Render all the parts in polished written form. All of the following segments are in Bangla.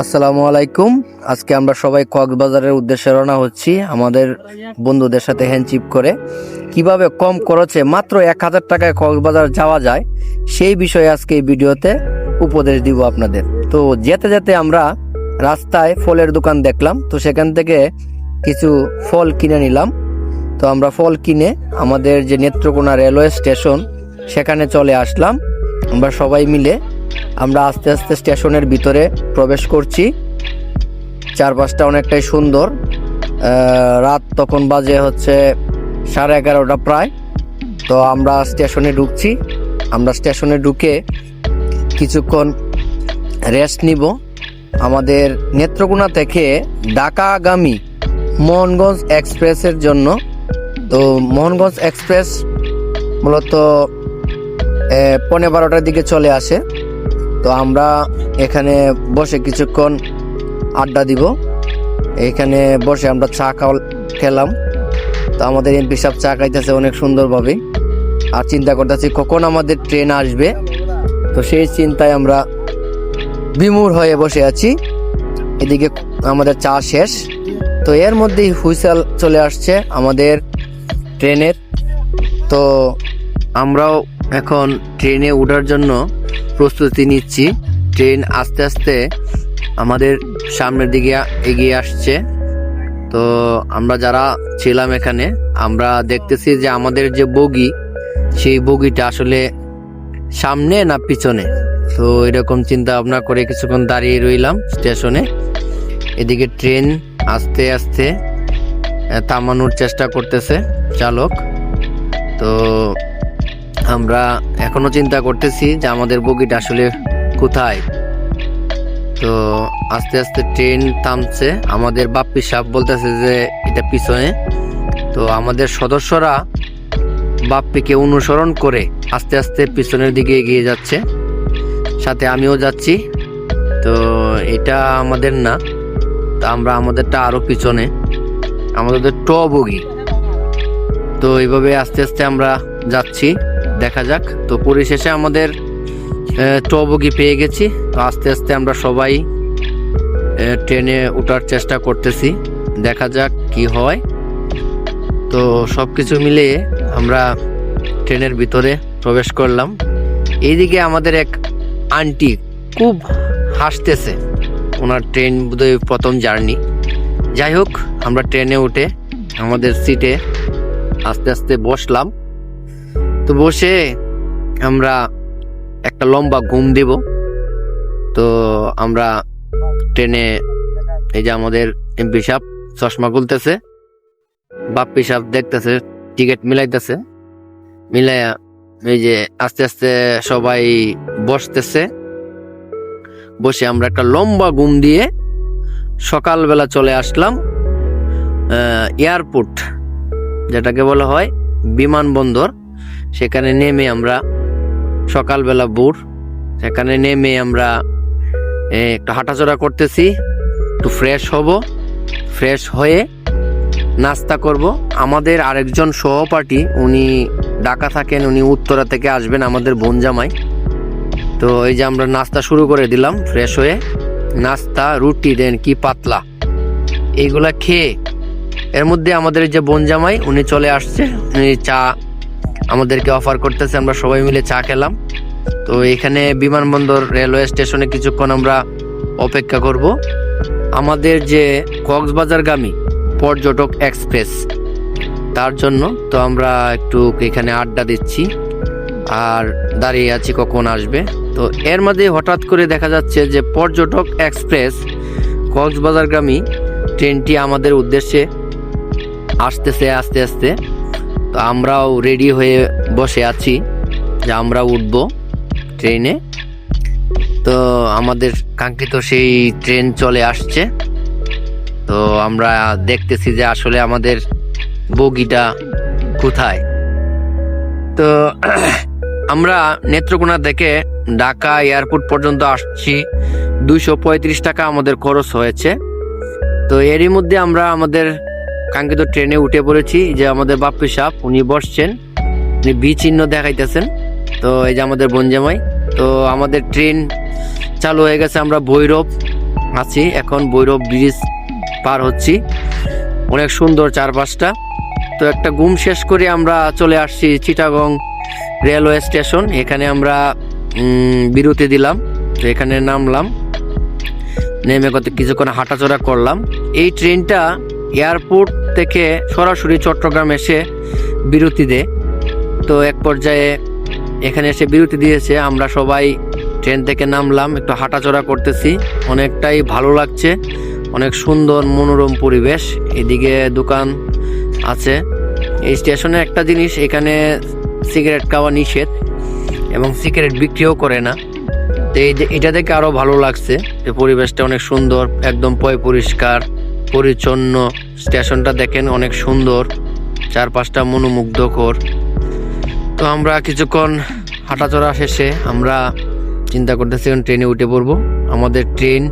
আসসালামু আলাইকুম। আজকে আমরা সবাই কক্সবাজারের উদ্দেশ্যে রওনা হচ্ছি আমাদের বন্ধুদের সাথে হ্যান্ডশিপ করে। কিভাবে কম খরচে মাত্র 1000 টাকায় কক্সবাজার যাওয়া যায় সেই বিষয়ে আজকে এই ভিডিওতে উপদেশ দিব আপনাদের। তো যেতে যেতে আমরা রাস্তায় ফলের দোকান দেখলাম, তো সেখান থেকে কিছু ফল কিনে নিলাম। তো আমরা ফল কিনে আমাদের যে নেত্রকোনা রেলওয়ে স্টেশন সেখানে চলে আসলাম। আমরা সবাই মিলে আমরা আস্তে আস্তে স্টেশনের ভিতরে প্রবেশ করছি। চারপাশটা অনেকটাই সুন্দর। রাত তখন বাজে হচ্ছে 11:30 প্রায়। তো আমরা স্টেশনে ঢুকছি। আমরা স্টেশনে ঢুকে কিছুক্ষণ রেস্ট নিব। আমাদের নেত্রকোনা থেকে ঢাকাগামী মোহনগঞ্জ এক্সপ্রেসের জন্য। তো মোহনগঞ্জ এক্সপ্রেস মূলত 12:15টার দিকে চলে আসে। তো আমরা এখানে বসে কিছুক্ষণ আড্ডা দিব। এখানে বসে আমরা চা খেলাম। তো আমাদের এমপি সাহেব চা খাইতেছে অনেক সুন্দরভাবে, আর চিন্তা করতেছি কখন আমাদের ট্রেন আসবে। তো সেই চিন্তায় আমরা বিমূঢ় হয়ে বসে আছি। এদিকে আমাদের চা শেষ। তো এর মধ্যেই হুইসেল চলে আসছে আমাদের ট্রেনের। তো আমরাও এখন ট্রেনে ওঠার জন্য প্রস্তুতি নিচ্ছি। ট্রেন আস্তে আস্তে আমাদের সামনের দিকে এগিয়ে আসছে। তো আমরা যারা ছিলাম এখানে, আমরা দেখতেছি যে আমাদের যে বগি, সেই বগিটা আসলে সামনে না পিছনে। তো এরকম চিন্তা ভাবনা করে কিছুক্ষণ দাঁড়িয়ে রইলাম স্টেশনে। এদিকে ট্রেন আস্তে আস্তে থামানোর চেষ্টা করতেছে চালক। তো আমরা এখনো চিন্তা করতেছি যে আমাদের বগিটা আসলে কোথায়। তো আস্তে আস্তে ট্রেন থামছে। আমাদের বাপ্পি সাহেব বলতেছে যে এটা পিছনে। তো আমাদের সদস্যরা বাপ্পিকে অনুসরণ করে আস্তে আস্তে পিছনের দিকে এগিয়ে যাচ্ছে, সাথে আমিও যাচ্ছি। তো এটা আমাদের না, তো আমরা আমাদেরটা আরো পিছনে, আমাদের ট বগি। তো এইভাবে আস্তে আস্তে আমরা যাচ্ছি, দেখা যাক। তো পরিশেষে আমাদের ট বগি পেয়ে গেছি। তো আস্তে আস্তে আমরা সবাই ট্রেনে ওঠার চেষ্টা করতেছি, দেখা যাক কি হয়। তো সবকিছু মিলিয়ে আমরা ট্রেনের ভিতরে প্রবেশ করলাম। এইদিকে আমাদের এক আন্টি খুব হাসতেছে, ওনার ট্রেন বোধহয় প্রথম জার্নি। যাই হোক, আমরা ট্রেনে উঠে আমাদের সিটে আস্তে আস্তে বসলাম। তো বসে আমরা একটা লম্বা ঘুম দিব। তো আমরা ট্রেনে, এই যে আমাদের এমপি সাহেব চশমা খুলতেছে, বাপ্পি সাহেব দেখতেছে, টিকিট মিলাইতেছে, মিলাইয়া এই যে আস্তে আস্তে সবাই বসতেছে। বসে আমরা একটা লম্বা ঘুম দিয়ে সকালবেলা চলে আসলাম এয়ারপোর্ট, যেটাকে বলা হয় বিমানবন্দর। সেখানে নেমে আমরা সকালবেলা ভোর, সেখানে নেমে আমরা একটু হাঁটাচলা করতেছি, একটু ফ্রেশ হব। ফ্রেশ হয়ে নাস্তা করব। আমাদের আরেকজন সহপাঠী, উনি ঢাকা থাকেন, উনি উত্তরা থেকে আসবেন, আমাদের বোন জামাই। তো এই যে আমরা নাস্তা শুরু করে দিলাম ফ্রেশ হয়ে। নাস্তা, রুটি দেন কি পাতলা, এইগুলা খেয়ে এর মধ্যে আমাদের যে বোন জামাই উনি চলে আসছে, উনি চা আমাদেরকে অফার করতেছে। আমরা সবাই মিলে চা খেলাম। তো এখানে বিমানবন্দর রেলওয়ে স্টেশনে কিছুক্ষণ আমরা অপেক্ষা করব আমাদের যে কক্সবাজারগামী পর্যটক এক্সপ্রেস, তার জন্য। তো আমরা একটু এখানে আড্ডা দিচ্ছি আর দাঁড়িয়ে আছি কখন আসবে। তো এর মধ্যে হঠাৎ করে দেখা যাচ্ছে যে পর্যটক এক্সপ্রেস কক্সবাজারগামী ট্রেনটি আমাদের উদ্দেশ্যে আসতেছে আস্তে আস্তে। তো আমরাও রেডি হয়ে বসে আছি যে আমরা উঠবো ট্রেনে। তো আমাদের কাঙ্ক্ষিত সেই ট্রেন চলে আসছে। তো আমরা দেখতেছি যে আসলে আমাদের বগিটা কোথায়। তো আমরা নেত্রকোনা থেকে ঢাকা এয়ারপোর্ট পর্যন্ত আসছি, 235 টাকা আমাদের খরচ হয়েছে। তো এরই মধ্যে আমরা আমাদের কাঙ্ক্ষিত ট্রেনে উঠে পড়েছি। যে আমাদের বাপ্পি সাহেব উনি বসছেন, উনি বি চিহ্ন দেখাইতেছেন। তো এই যে আমাদের বোন জামাই। তো আমাদের ট্রেন চালু হয়ে গেছে। আমরা ভৈরব আছি, এখন ভৈরব ব্রিজ পার হচ্ছি। অনেক সুন্দর চারপাশটা। তো একটা ঘুম শেষ করে আমরা চলে আসছি চিটাগং রেলওয়ে স্টেশন। এখানে আমরা বিরতি দিলাম, তো এখানে নামলাম, নেমে কিছুক্ষণ হাঁটাচলা করলাম। এই ট্রেনটা এয়ারপোর্ট থেকে সরাসরি চট্টগ্রাম এসে বিরতি দেয়। তো এক পর্যায়ে এখানে এসে বিরতি দিয়েছে, আমরা সবাই ট্রেন থেকে নামলাম, একটু হাঁটাচলা করতেছি, অনেকটাই ভালো লাগছে, অনেক সুন্দর মনোরম পরিবেশ। এদিকে দোকান আছে। এই স্টেশনে একটা জিনিস, এখানে সিগারেট খাওয়া নিষেধ এবং সিগারেট বিক্রিও করে না। তো এটা দেখে আরও ভালো লাগছে যে পরিবেশটা অনেক সুন্দর, একদম পরিষ্কার পরিচ্ছন্ন। স্টেশনটা দেখেন অনেক সুন্দর, চারপাশটা মনোমুগ্ধকর। তো আমরা কিছুক্ষণ হাঁটাচলা শেষে আমরা চিন্তা করতেছি ট্রেনে উঠে পড়বো। আমাদের ট্রেন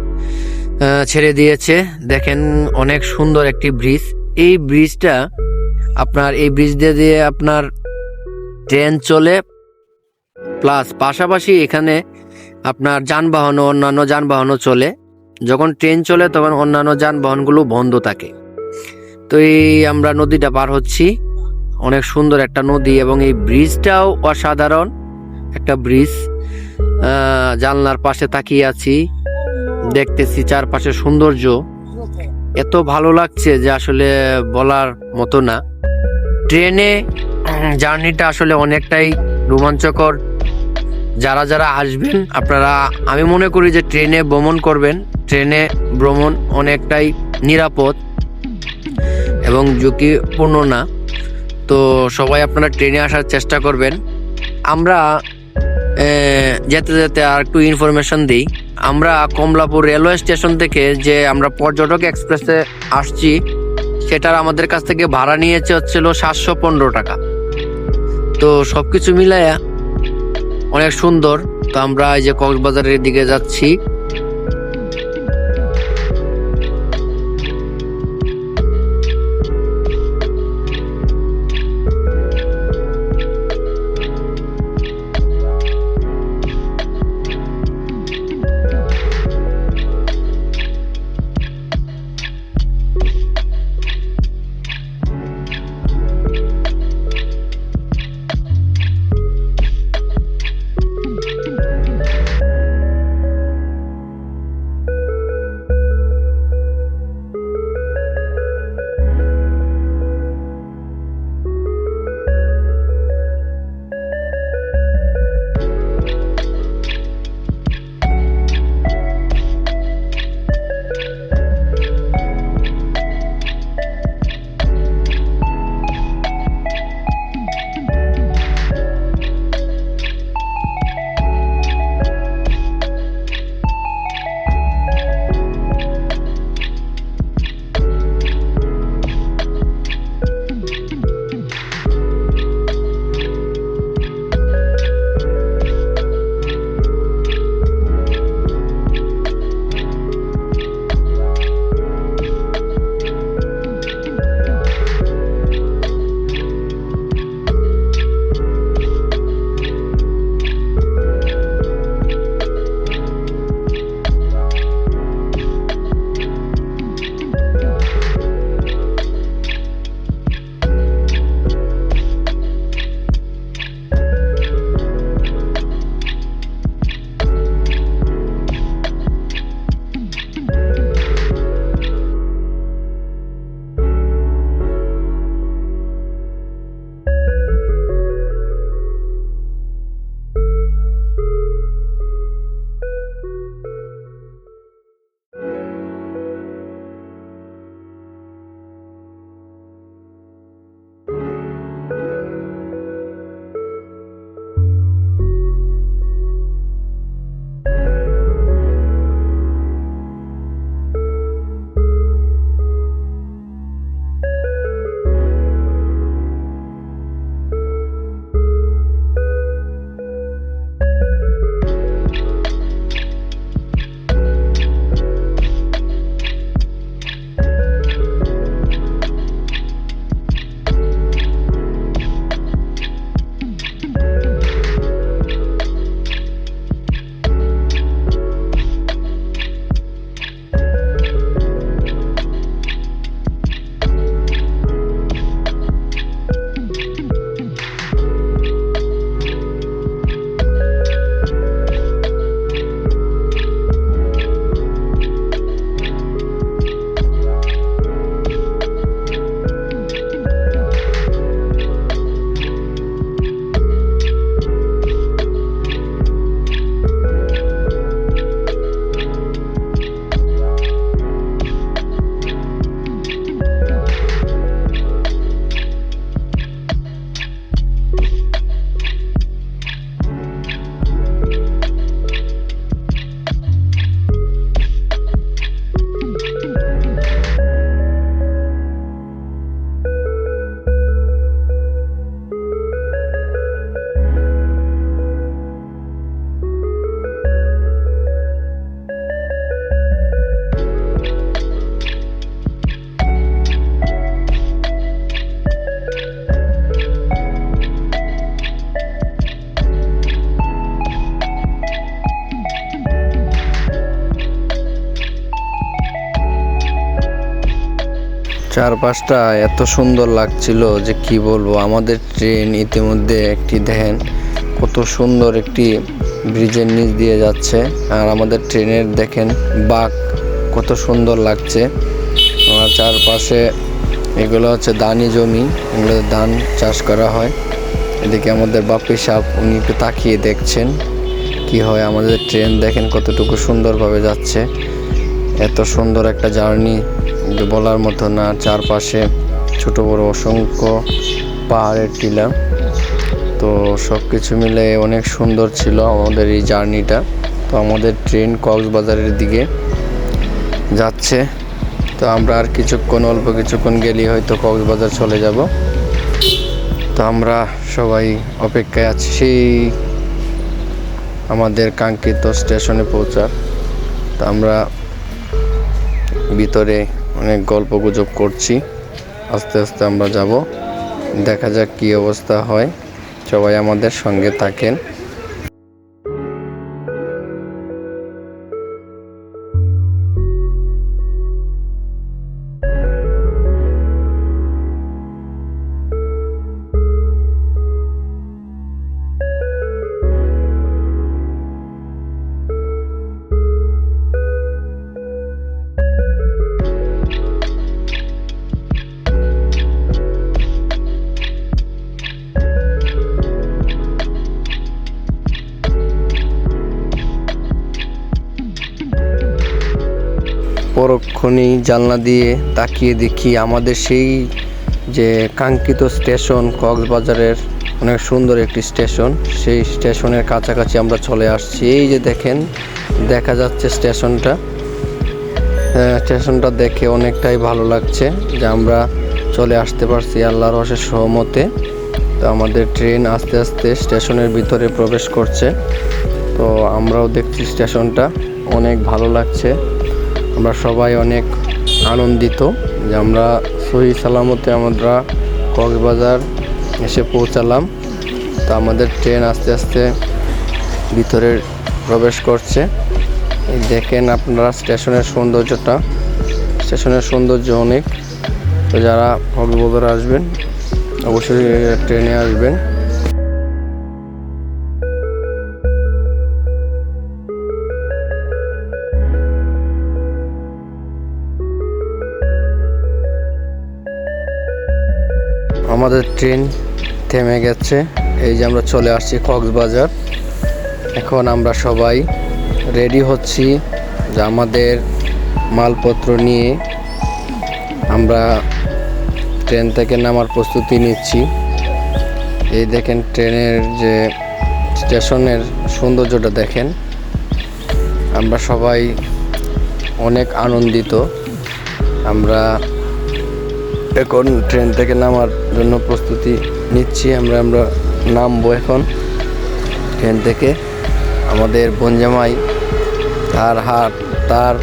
ছেড়ে দিয়েছে। দেখেন অনেক সুন্দর একটি ব্রিজ। এই ব্রিজটা আপনার, এই ব্রিজ দিয়ে আপনার ট্রেন চলে, প্লাস পাশাপাশি এখানে আপনার যানবাহন, অন্যান্য যানবাহনও চলে। যখন ট্রেন চলে তখন অন্যান্য যানবাহনগুলো বন্ধ থাকে। তো এই আমরা নদীটা পার হচ্ছি, অনেক সুন্দর একটা নদী এবং এই ব্রিজটাও অসাধারণ একটা ব্রিজ। জানলার পাশে তাকিয়ে আছি, দেখতেছি চারপাশে সৌন্দর্য, এত ভালো লাগছে যে আসলে বলার মতো না। ট্রেনে জার্নিটা আসলে অনেকটাই রোমাঞ্চকর। যারা যারা আসবেন আপনারা, আমি মনে করি যে ট্রেনে ভ্রমণ করবেন। ট্রেনে ভ্রমণ অনেকটাই নিরাপদ এবং ঝুঁকিপূর্ণ না। তো সবাই আপনারা ট্রেনে আসার চেষ্টা করবেন। আমরা যেতে যেতে আর একটু ইনফরমেশন দিই। আমরা কমলাপুর রেলওয়ে স্টেশন থেকে যে আমরা পর্যটক এক্সপ্রেসে আসছি, সেটার আমাদের কাছ থেকে ভাড়া নিয়েছে হচ্ছিল 715 টাকা। তো সবকিছু মিলাইয়া অনেক সুন্দর। তো আমরা এই যে কক্সবাজারের দিকে যাচ্ছি। চারপাশটা এত সুন্দর লাগছিল যে কি বলবো। আমাদের ট্রেন ইতিমধ্যে একটি দেখেন কত সুন্দর একটি ব্রিজের নিচ দিয়ে যাচ্ছে, আর আমাদের ট্রেনের দেখেন বাঁক কত সুন্দর লাগছে। আর চারপাশে এগুলো হচ্ছে ধানি জমি, এগুলো ধান চাষ করা হয়। এদিকে আমাদের বাপ্পি সাহেব উনি একটু তাকিয়ে দেখছেন কি হয়। আমাদের ট্রেন দেখেন কতটুকু সুন্দরভাবে যাচ্ছে, এত সুন্দর একটা জার্নি বলার মতো না। চারপাশে ছোট বড় অসংখ্য পাহাড়ের টিলা, তো সব কিছু মিলে অনেক সুন্দর ছিল আমাদের এই জার্নিটা। তো আমাদের ট্রেন কক্সবাজারের দিকে যাচ্ছে, তো আমরা আর অল্প কিছুক্ষণ গেলেই হয়তো কক্সবাজার চলে যাব। তো আমরা সবাই অপেক্ষায় আছি সেই আমাদের কাঙ্ক্ষিত স্টেশনে পৌঁছার। তো আমরা ভিতরে অনেক গল্প গুজব করছি, আস্তে আস্তে আমরা যাব, দেখা যাক কি অবস্থা হয়। সবাই আমাদের সঙ্গে থাকেন। পরক্ষণেই জানলা দিয়ে তাকিয়ে দেখি আমাদের সেই যে কাঙ্ক্ষিত স্টেশন কক্সবাজারের অনেক সুন্দর একটি স্টেশন, সেই স্টেশনের কাছাকাছি আমরা চলে আসছি। এই যে দেখেন দেখা যাচ্ছে স্টেশনটা। স্টেশনটা দেখে অনেকটাই ভালো লাগছে যে আমরা চলে আসতে পারছি আল্লাহর অশেষ সহমতে। তো আমাদের ট্রেন আস্তে আস্তে স্টেশনের ভিতরে প্রবেশ করছে। তো আমরাও দেখছি স্টেশনটা অনেক ভালো লাগছে। আমরা সবাই অনেক আনন্দিত যে আমরা সহি সালামতে আমরা কক্সবাজার এসে পৌঁছালাম। তো আমাদের ট্রেন আস্তে আস্তে ভিতরে প্রবেশ করছে। দেখেন আপনারা স্টেশনের সৌন্দর্য অনেক। তো যারা কক্সবাজার আসবেন অবশ্যই ট্রেনে আসবেন। আমাদের ট্রেন থেমে গেছে, এই যে আমরা চলে আসছি কক্সবাজার। এখন আমরা সবাই রেডি হচ্ছি যে আমাদের মালপত্র নিয়ে আমরা ট্রেন থেকে নামার প্রস্তুতি নিচ্ছি। এই দেখেন ট্রেনের যে স্টেশনের সৌন্দর্যটা দেখেন। আমরা সবাই অনেক আনন্দিত। আমরা এখন ট্রেন থেকে নামার জন্য প্রস্তুতি নিচ্ছি। আমরা নামবো এখন ট্রেন থেকে। আমাদের বোনজামাই তার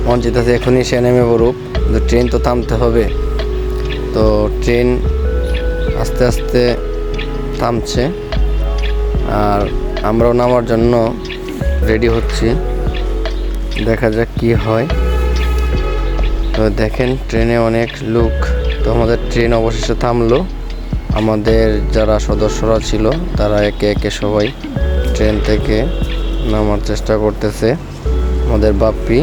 মন চিন্তাতে এখনই সে নেমে পড়ুক, ট্রেন তো থামতে হবে। তো ট্রেন আস্তে আস্তে থামছে আর আমরাও নামার জন্য রেডি হচ্ছি, দেখা যাক কি হয়। তো দেখেন ট্রেনে অনেক লোক। তো আমাদের ট্রেন অবশেষে থামলো। আমাদের যারা সদস্যরা ছিল তারা একে একে সবাই ট্রেন থেকে নামার চেষ্টা করতেছে। আমাদের বাপ্পি,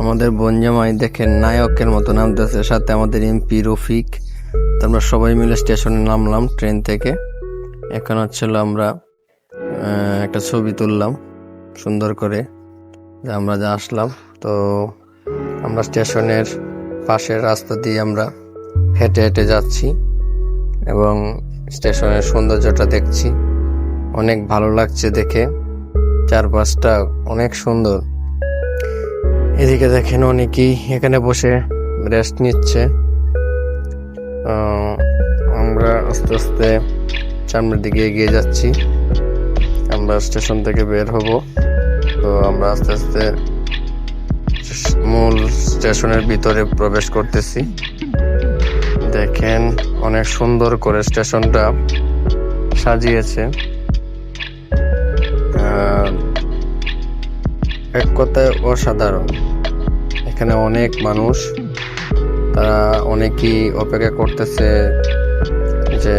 আমাদের বোনজামাই দেখেন নায়কের মতো নামতেছে, সাথে আমাদের এমপি রফিক। তো আমরা সবাই মিলে স্টেশনে নামলাম ট্রেন থেকে। এখন হচ্ছিল আমরা একটা ছবি তুললাম সুন্দর করে যে আমরা যা আসলাম। তো আমরা স্টেশনের পাশের রাস্তা দিয়ে আমরা হেঁটে হেঁটে যাচ্ছি এবং স্টেশনের সৌন্দর্যটা দেখছি। অনেক ভালো লাগছে দেখে, চারপাশটা অনেক সুন্দর। এদিকে দেখেন অনেকেই এখানে বসে রেস্ট নিচ্ছে। আমরা আস্তে আস্তে সামনের দিকে এগিয়ে যাচ্ছি। আমরা স্টেশন থেকে বের হব। তো আমরা আস্তে আস্তে মূল স্টেশনের ভিতরে প্রবেশ করতেছি। দেখেন অনেক সুন্দর করে স্টেশনটা সাজিয়েছে। এক কথায় অসাধারণ। এখানে অনেক মানুষ তারা অনেকেই অপেক্ষা করতেছে যে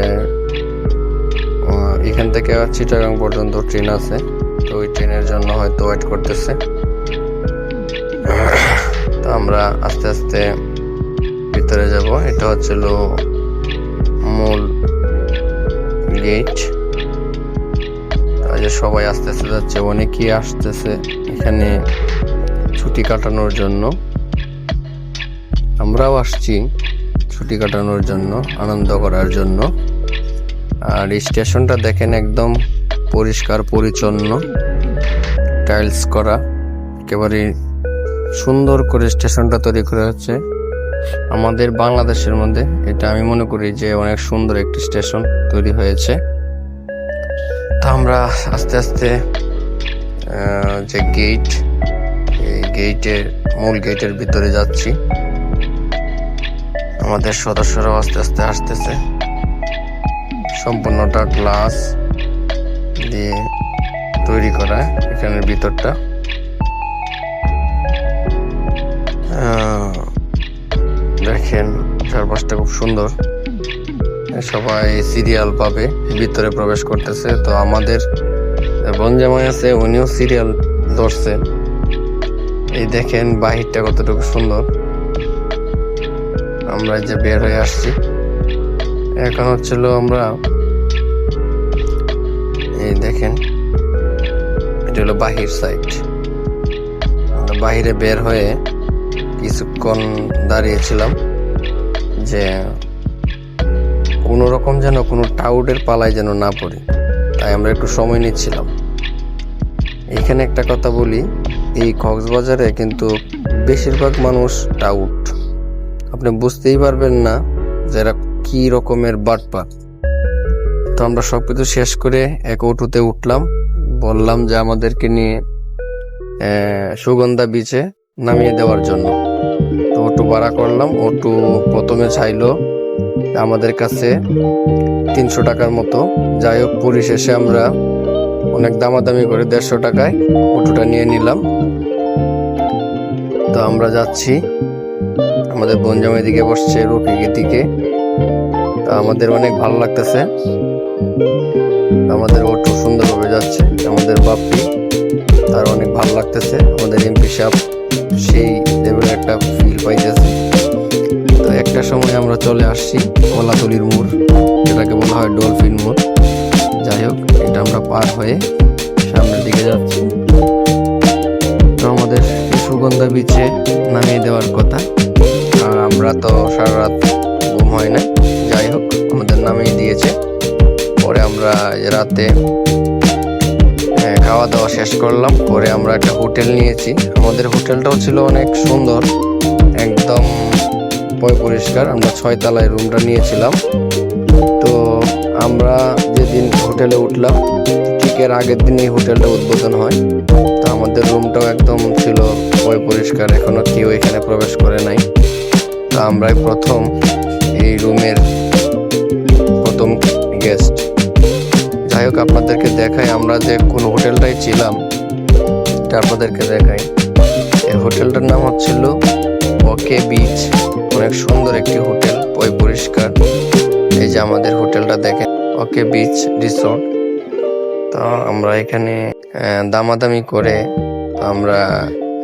এখান থেকে চিটাগাং পর্যন্ত ট্রেন আছে, তো ওই ট্রেনের জন্য হয়তো ওয়েট করতেছে। তো আমরা আস্তে আস্তে ভিতরে যাব। এটা হচ্ছিল মূল গেট। সবাই আস্তে আস্তে যাচ্ছে, অনেকেই আসতেছে এখানে ছুটি কাটানোর জন্য। আমরাও আসছি ছুটি কাটানোর জন্য, আনন্দ করার জন্য। আর এই স্টেশনটা দেখেন একদম পরিষ্কার পরিচ্ছন্ন, টাইলস করা, একেবারে সুন্দর করে স্টেশনটা তৈরি করা হচ্ছে। আমাদের বাংলাদেশের মধ্যে এটা আমি মনে করি যে অনেক সুন্দর একটি স্টেশন তৈরি হয়েছে। তো আমরা আস্তে আস্তে যে গেট, এই গেটের মূল গেটের ভিতরে যাচ্ছি। আমাদের সদস্যরাও আস্তে আস্তে আসতেছে। সম্পূর্ণটা গ্লাস দিয়ে তৈরি করা এখানের ভিতরটা। দেখেন চারপাশটা খুব সুন্দর। সবাই সিরিয়াল পাবে ভিতরে প্রবেশ করতেছে। তো আমাদের বোন জামাই আছে, উনিও সিরিয়াল ধরছে। এই দেখেন বাহিরটা কতটুকু সুন্দর। আমরা যে বের হয়ে আসছি, এখন হচ্ছিল আমরা এই দেখেন এটা হলো বাহির সাইড। আমরা বাহিরে বের হয়ে কিছুক্ষণ দাঁড়িয়েছিলাম যে কোনো রকম যেন কোনো টাউটের পালায় যেন না পড়ি, তাই আমরা একটু সময় নিচ্ছিলাম। এখানে একটা কথা বলি, এই কক্সবাজারে কিন্তু বেশিরভাগ মানুষ টাউট। আপনি বুঝতেই পারবেন না যে এরা কি রকমের বাটপার। তো আমরা সবকিছু শেষ করে এক অটোতে উঠলাম, বললাম যে আমাদেরকে নিয়ে সুগন্ধা বিচে নামিয়ে দেওয়ার জন্য। তো অটো ভাড়া করলাম। অটো প্রথমে চাইলো আমাদের কাছে 300 টাকার মতো। যাই হোক, পরিশেষে আমরা অনেক দামাদামি করে 150 টাকায় অটোটা নিয়ে নিলাম। তো আমরা যাচ্ছি, আমাদের বনজামের দিকে বসছে, রফিকের দিকে। তা আমাদের অনেক ভালো লাগতেছে। আমাদের অটো সুন্দরভাবে যাচ্ছে। আমাদের বাপ্পি, তার অনেক ভালো লাগতেছে। আমাদের এমপি সাহেব সেই লেভেলের একটা ফিল পাইতেছে। তো একটা সময় আমরা চলে আসছি কলাতলির মোড়, যেটাকে বলা হয় ডলফিন মোড়। যাই হোক, এটা আমরা পার হয়ে সামনের দিকে যাচ্ছি। তো আমাদের সুগন্ধা বিচে নামিয়ে দেওয়ার কথা, আর আমরা তো সারা রাত ঘুম হয় না। যাই হোক, আমাদের নামিয়ে দিয়েছে। পরে আমরা রাতে খাওয়া দাওয়া শেষ করলাম, করে আমরা একটা হোটেল নিয়েছি। আমাদের হোটেলটাও ছিল অনেক সুন্দর, একদম পরিষ্কার। আমরা 6 তলায় রুমটা নিয়েছিলাম। তো আমরা যেদিন হোটেলে উঠলাম, ঠিক এর আগের দিনই হোটেলটা উদ্বোধন হয়। তো আমাদের রুমটাও একদম ছিল পরিষ্কার, এখনো কেউ এখানে প্রবেশ করে নাই। তো আমরাই প্রথম এই রুমের প্রথম গেস্ট। যাই হোক, আপনাদেরকে দেখাই আমরা যে কোন হোটেলটায় ছিলাম, এটা আপনাদেরকে দেখাই। এই হোটেলটার নাম হচ্ছিল ওকে বিচ। অনেক সুন্দর একটি হোটেল, পরিষ্কার। এই যে আমাদের হোটেলটা দেখেন, ওকে বিচ রিসোর্ট। তো আমরা এখানে দামাদামি করে আমরা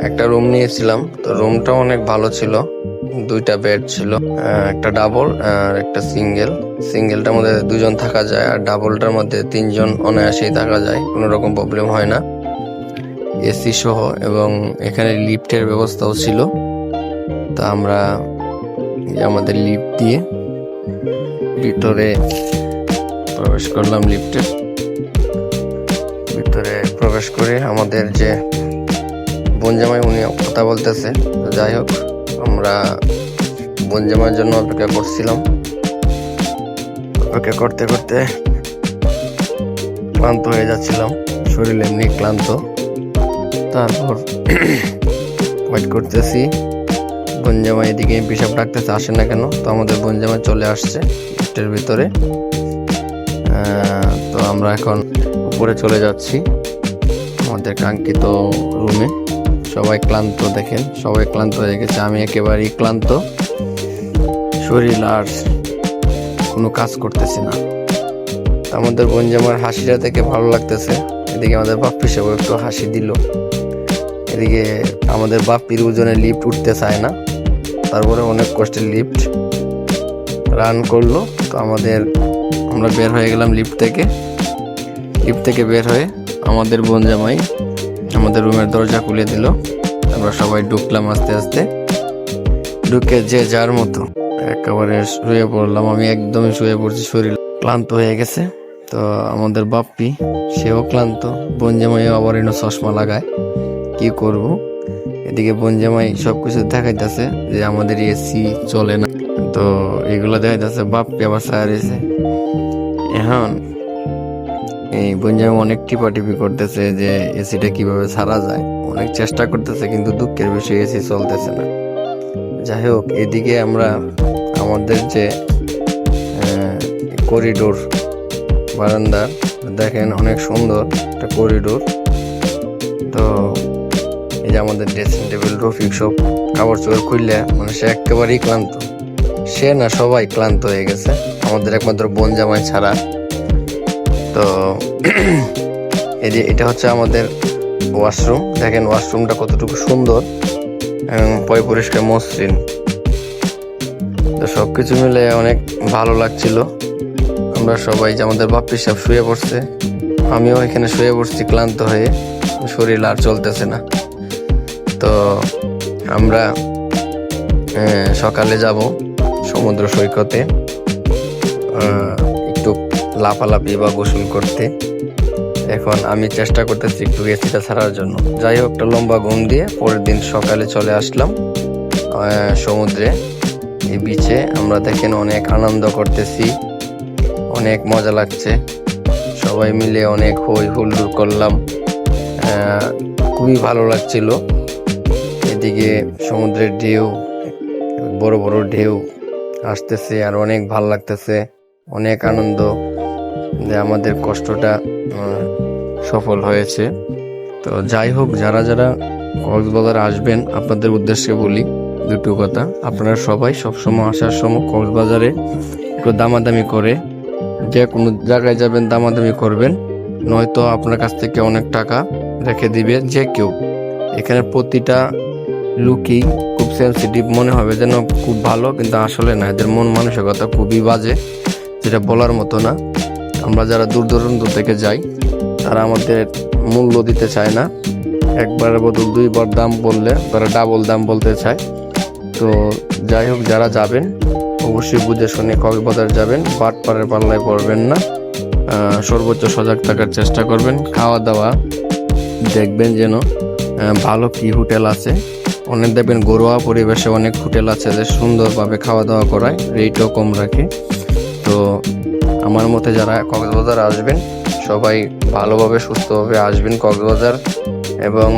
একটা রুম নিয়েছিলাম। তো রুমটা অনেক ভালো ছিল, 2টা বেড ছিল, একটা ডাবল আর একটা সিঙ্গেল। সিঙ্গেলটার মধ্যে 2 জন থাকা যায়, আর ডাবলটার মধ্যে 3 জন অনায়াসেই থাকা যায়, কোনো রকম প্রবলেম হয় না, এসি সহ। এবং এখানে লিফটের ব্যবস্থাও ছিল। তা আমরা আমাদের লিফট দিয়ে ভিতরে প্রবেশ করলাম। লিফটের ভিতরে প্রবেশ করে আমাদের যে বনজামাই, উনি কথা বলতেছে। যাই হোক, আমরা বনজামাইয়ের জন্য অপেক্ষা করছিলাম। অপেক্ষা করতে করতে ক্লান্ত হয়ে যাচ্ছিলাম, শরীর এমনি ক্লান্ত। তারপর ওয়েট করতেছি, বনজামাই এদিকে পিসাব ডাকতেছে, আসে না কেন। তো আমাদের বনজামাই চলে আসছে লিফটের ভিতরে। তো আমরা এখন উপরে চলে যাচ্ছি আমাদের কাঙ্ক্ষিত রুমে। সবাই ক্লান্ত, দেখেন সবাই ক্লান্ত হয়ে গেছে, আমি একেবারেই ক্লান্ত। শরীর আর কোনো কাজ করতেছে না। আমাদের বনজামার হাসিটা থেকে ভালো লাগতেছে। এদিকে আমাদের বাপ্পি সাহেব একটু হাসি দিল। এদিকে আমাদের বাপ্পির ওজনে লিফট উঠতে চায় না, তারপরে অনেক কষ্টের লিফট রান করলো। তো আমরা বের হয়ে গেলাম লিফট থেকে বের হয়ে আমাদের বনজামাই আমাদের রুমের দরজা খুলে দিল। আমরা সবাই ঢুকলাম আস্তে আস্তে। ঢুকে যে যার মতো একেবারে শুয়ে পড়লাম। আমি একদমই শুয়ে পড়ছি, শরীর ক্লান্ত হয়ে গেছে। তো আমাদের বাপ্পি সেও ক্লান্ত, বনজামাই আবার এনে চশমা লাগায়, কি করব। এদিকে বনজামাই সবকিছু দেখাইতেছে যে আমাদের এসি চলে না, তো এগুলো দেখাইতেছে। বাপ্পি আবার সারিয়েছে। এখন এই বনজামাই অনেক টিপাটিপি করতেছে যে এসিটা কিভাবে ছাড়া যায়, অনেক চেষ্টা করতেছে, কিন্তু দুঃখের বিষয় এসি চলতেছে না। যাই হোক, এদিকে আমরা আমাদের যে করিডোর বারান্দা দেখেন, অনেক সুন্দর একটা করিডোর। তো এই যে আমাদের ড্রেসিং টেবিল, রফিক সব কাপড় চোপড় খুললে মানে সে একেবারেই ক্লান্ত। সে না, সবাই ক্লান্ত হয়ে গেছে, আমাদের একমাত্র বনজামাই ছাড়া। তো এই যে এটা হচ্ছে আমাদের ওয়াশরুম। দেখেন ওয়াশরুমটা কতটুকু সুন্দর এবং পরিষ্কার মসৃণ। তো সবকিছু মিলে অনেক ভালো লাগছিল। আমরা সবাই, যে আমাদের বাপ্পি সাহেব শুয়ে পড়ছে, আমিও এখানে শুয়ে পড়ছি ক্লান্ত হয়ে, শরীর আর চলতেছে না। তো আমরা সকালে যাব সমুদ্র সৈকতে একটু লাফালাফি বা গোসল করতে। এখন আমি চেষ্টা করতেছি একটু এসিটা ছাড়ার জন্য। যাই হোক, একটা লম্বা ঘুম দিয়ে পরের দিন সকালে চলে আসলাম সমুদ্রে, এই বিচে। আমরা দেখেন অনেক আনন্দ করতেছি, অনেক মজা লাগছে, সবাই মিলে অনেক হই হুল্লোড় করলাম, খুবই ভালো লাগছিল। এদিকে সমুদ্রের ঢেউ, বড় বড় ঢেউ আসতেছে, আর অনেক ভালো লাগতেছে, অনেক আনন্দ যে আমাদের কষ্টটা সফল হয়েছে। তো যাই হোক, যারা যারা কক্সবাজার আসবেন, আপনাদের উদ্দেশ্যে বলি দুটো কথা। আপনারা সবাই সবসময় আসার সময় কক্সবাজারে একটু দামাদামি করে, যে কোনো জায়গায় যাবেন দামাদামি করবেন, নয়তো আপনার কাছ থেকে অনেক টাকা রেখে দিবে যে কেউ। এখানে প্রতিটা লুকই খুব সেন্সিটিভ, মনে হবে যেন খুব ভালো, কিন্তু আসলে না, এদের মন মানসিকতা খুবই বাজে, যেটা বলার মতো না। আমরা যারা দূর দূরান্ত থেকে যাই, তারা আমাদের মূল্য দিতে চায় না, একবার বদল দুইবার দাম বললে তারা ডাবল দাম বলতে চায়। তো যাই হোক, যারা যাবেন অবশ্যই বুঝে শুনে কক্সবাজার যাবেন, বাটপাড়ের পাল্লায় পড়বেন না, সর্বোচ্চ সজাগ থাকার চেষ্টা করবেন। খাওয়া দাওয়া দেখবেন যেন ভালো কি হোটেল আছে, অনেক দেখবেন ঘরোয়া পরিবেশে অনেক হোটেল আছে যে সুন্দরভাবে খাওয়া দাওয়া করায়, রেটও কম রাখে। তো আমার মতে যারা কক্সবাজার আসবেন, সবাই ভালোভাবে সুস্থভাবে আসবেন কক্সবাজার। এবং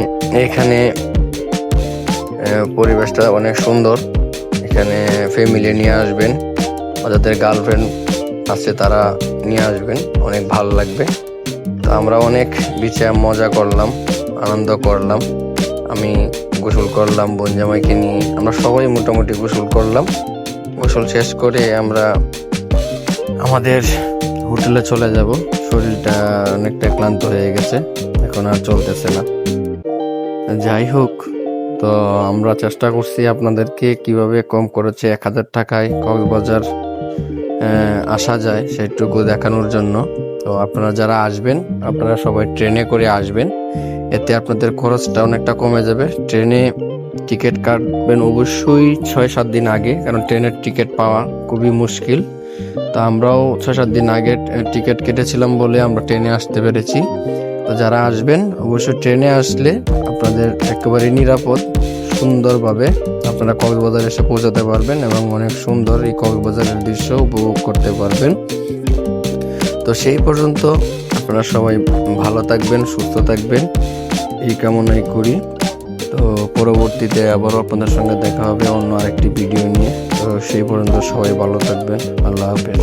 এখানে পরিবেশটা অনেক সুন্দর, এখানে ফ্যামিলি নিয়ে আসবেন, যাদের গার্লফ্রেন্ড আছে তারা নিয়ে আসবেন, অনেক ভালো লাগবে। তো আমরা অনেক বিচে মজা করলাম, আনন্দ করলাম। আমি গোসল করলাম বনজামাইকে নিয়ে, আমরা সবাই মোটামুটি গোসল করলাম। গোসল শেষ করে আমরা আমাদের হোটেলে চলে যাব। শরীরটা অনেকটা ক্লান্ত হয়ে গেছে, এখন আর চলতেছে না। যাই হোক, তো আমরা চেষ্টা করছি আপনাদেরকে কিভাবে কম খরচে 1000 টাকায় কক্সবাজার আসা যায় সেটুকু দেখানোর জন্য। তো আপনারা যারা আসবেন, আপনারা সবাই ট্রেনে করে আসবেন, এতে আপনাদের খরচটা অনেকটা কমে যাবে। ট্রেনে টিকিট কাটবেন অবশ্যই 6-7 দিন আগে, কারণ ট্রেনের টিকিট পাওয়া খুবই মুশকিল। তো আমরাও 6-7 দিন আগে টিকিট কেটেছিলাম বলে আমরা ট্রেনে আসতে পেরেছি। তো যারা আসবেন অবশ্যই ট্রেনে আসলে আপনাদের একেবারে নিরাপদ, সুন্দরভাবে আপনারা কক্সবাজার এসে পৌঁছাতে পারবেন এবং অনেক সুন্দর এই কক্সবাজারের দৃশ্য উপভোগ করতে পারবেন। তো সেই পর্যন্ত আপনারা সবাই ভালো থাকবেন, সুস্থ থাকবেন, এই কামনাই করি। তো পরবর্তীতে আবারও আপনাদের সঙ্গে দেখা হবে অন্য আরেকটি ভিডিও নিয়ে। তো সেই পর্যন্ত সবাই ভালো থাকবেন। আল্লাহ হাফেজ।